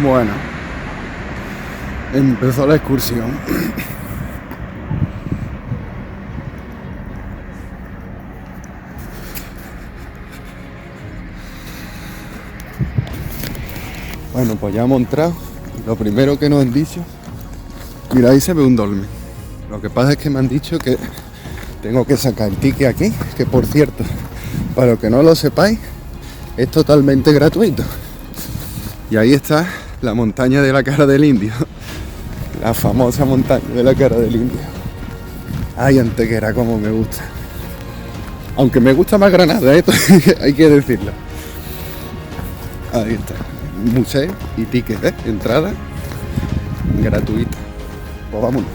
Bueno, empezó la excursión. Bueno, pues ya hemos entrado. Lo primero que nos han dicho, mira, ahí se ve un dolmen. Lo que pasa es que me han dicho que tengo que sacar el ticket aquí, que por cierto, para los que no lo sepáis, es totalmente gratuito. Y ahí está la montaña de la cara del indio, la famosa montaña de la cara del indio. Ay, Antequera, como me gusta. Aunque me gusta más Granada, esto hay que decirlo. Ahí está, museo y ticket, entrada gratuita. Pues vámonos.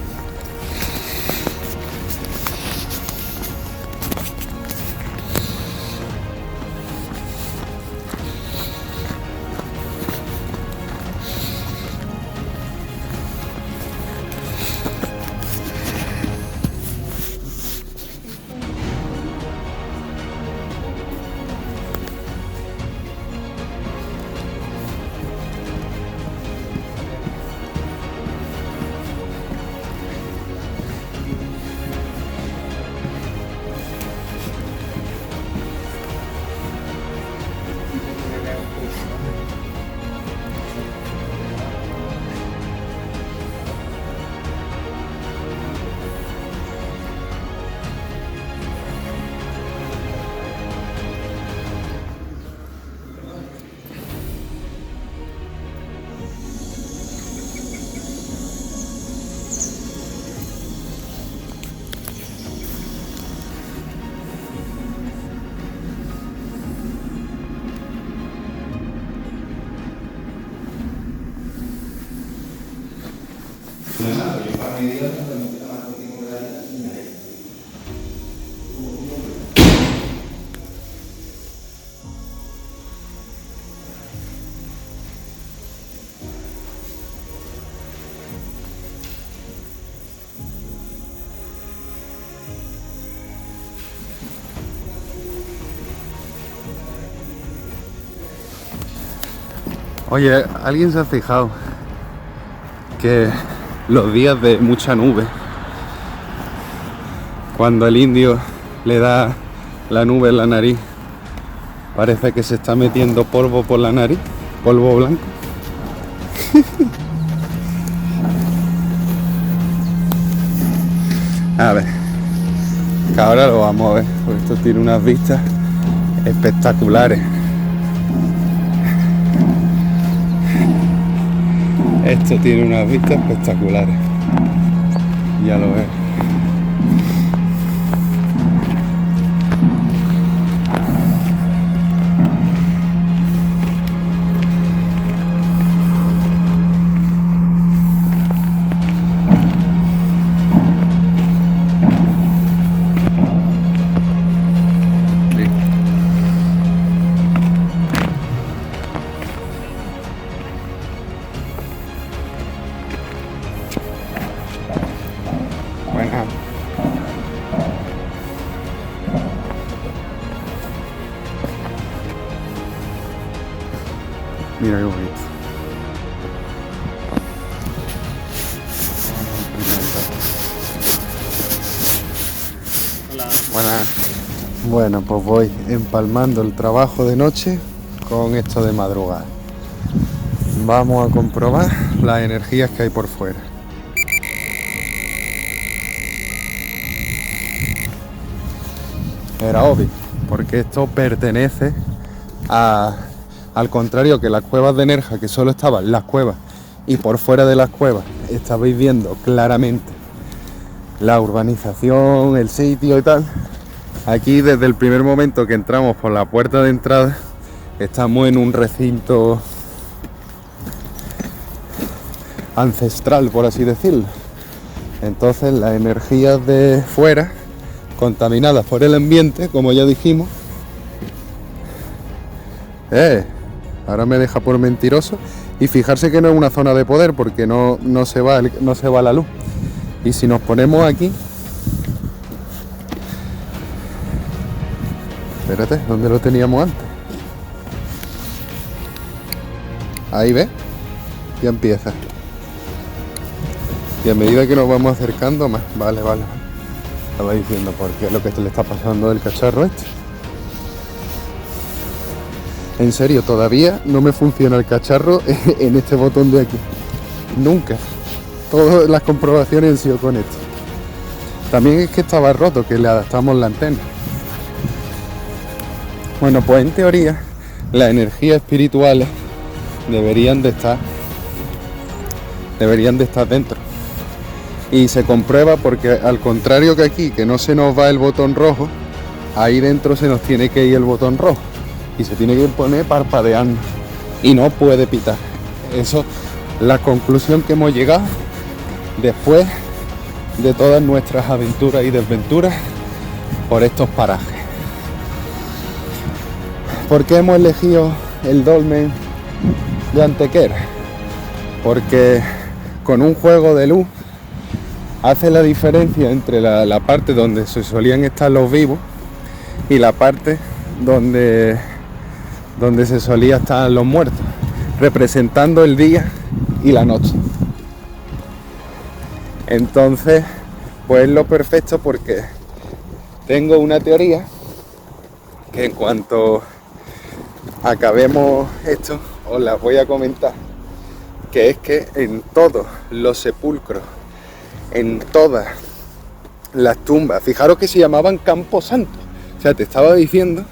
Oye, ¿alguien se ha fijado que los días de mucha nube, cuando el indio le da la nube en la nariz, parece que se está metiendo polvo por la nariz, polvo blanco? A ver, que ahora lo vamos a ver, porque esto tiene unas vistas espectaculares. Esto tiene unas vistas espectaculares. Ya lo ves. Buena. Mira qué bonito. Hola. Buenas. Bueno, pues voy empalmando el trabajo de noche con esto de madrugada. Vamos a comprobar las energías que hay por fuera. Era obvio, porque esto pertenece al contrario que las cuevas de Nerja, que solo estaban las cuevas, y por fuera de las cuevas estabais viendo claramente la urbanización, el sitio y tal. Aquí desde el primer momento que entramos por la puerta de entrada estamos en un recinto ancestral, por así decirlo. Entonces las energías de fuera, contaminadas por el ambiente, como ya dijimos, ahora me deja por mentiroso. Y fijarse que no es una zona de poder, porque no se va la luz. Y si nos ponemos aquí, espérate, ¿dónde lo teníamos antes? Ahí ves, ya empieza. Y a medida que nos vamos acercando más, vale. Estaba diciendo por qué es lo que le está pasando al cacharro este. En serio, todavía no me funciona el cacharro en este botón de aquí. Nunca. Todas las comprobaciones han sido con esto. También es que estaba roto, que le adaptamos la antena. Bueno, pues en teoría las energías espirituales deberían de estar dentro. Y se comprueba porque, al contrario que aquí, que no se nos va el botón rojo, ahí dentro se nos tiene que ir el botón rojo y se tiene que poner parpadeando y no puede pitar. Eso es la conclusión que hemos llegado después de todas nuestras aventuras y desventuras por estos parajes. ¿Por qué hemos elegido el dolmen de Antequera? Porque con un juego de luz hace la diferencia entre la parte donde se solían estar los vivos y la parte donde se solía estar los muertos, representando el día y la noche. Entonces, pues es lo perfecto, porque tengo una teoría que en cuanto acabemos esto os la voy a comentar, que es que en todos los sepulcros, en todas las tumbas, fijaros que se llamaban Campo Santo. O sea, te estaba diciendo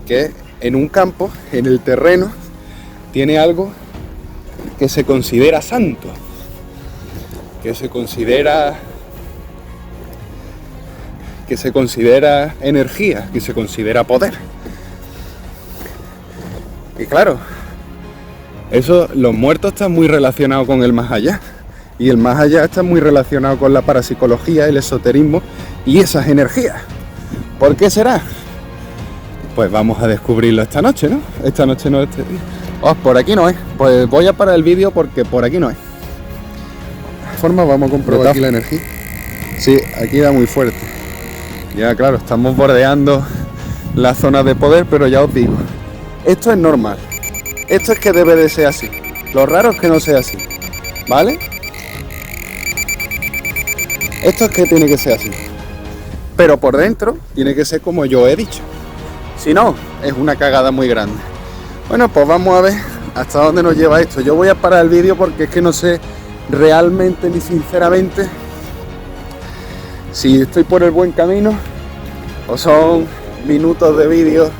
que en un campo, en el terreno, tiene algo que se considera santo, que se considera energía, que se considera poder. Y claro, eso, los muertos están muy relacionados con el más allá. Y el más allá está muy relacionado con la parapsicología, el esoterismo y esas energías. ¿Por qué será? Pues vamos a descubrirlo esta noche, ¿no? Esta noche no, este día. Oh, por aquí no es. Pues voy a parar el vídeo porque por aquí no es. De todas formas, vamos a comprobar aquí la energía. Sí, aquí da muy fuerte. Ya, claro, estamos bordeando la zona de poder, pero ya os digo, esto es normal. Esto es que debe de ser así. Lo raro es que no sea así, ¿vale? Esto es que tiene que ser así. Pero por dentro tiene que ser como yo he dicho. Si no, es una cagada muy grande. Bueno, pues vamos a ver hasta dónde nos lleva esto. Yo voy a parar el vídeo porque es que no sé realmente ni sinceramente si estoy por el buen camino o son minutos de vídeo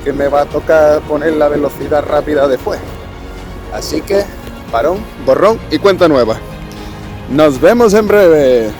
que me va a tocar poner la velocidad rápida después. Así que parón, borrón y cuenta nueva. Nos vemos en breve.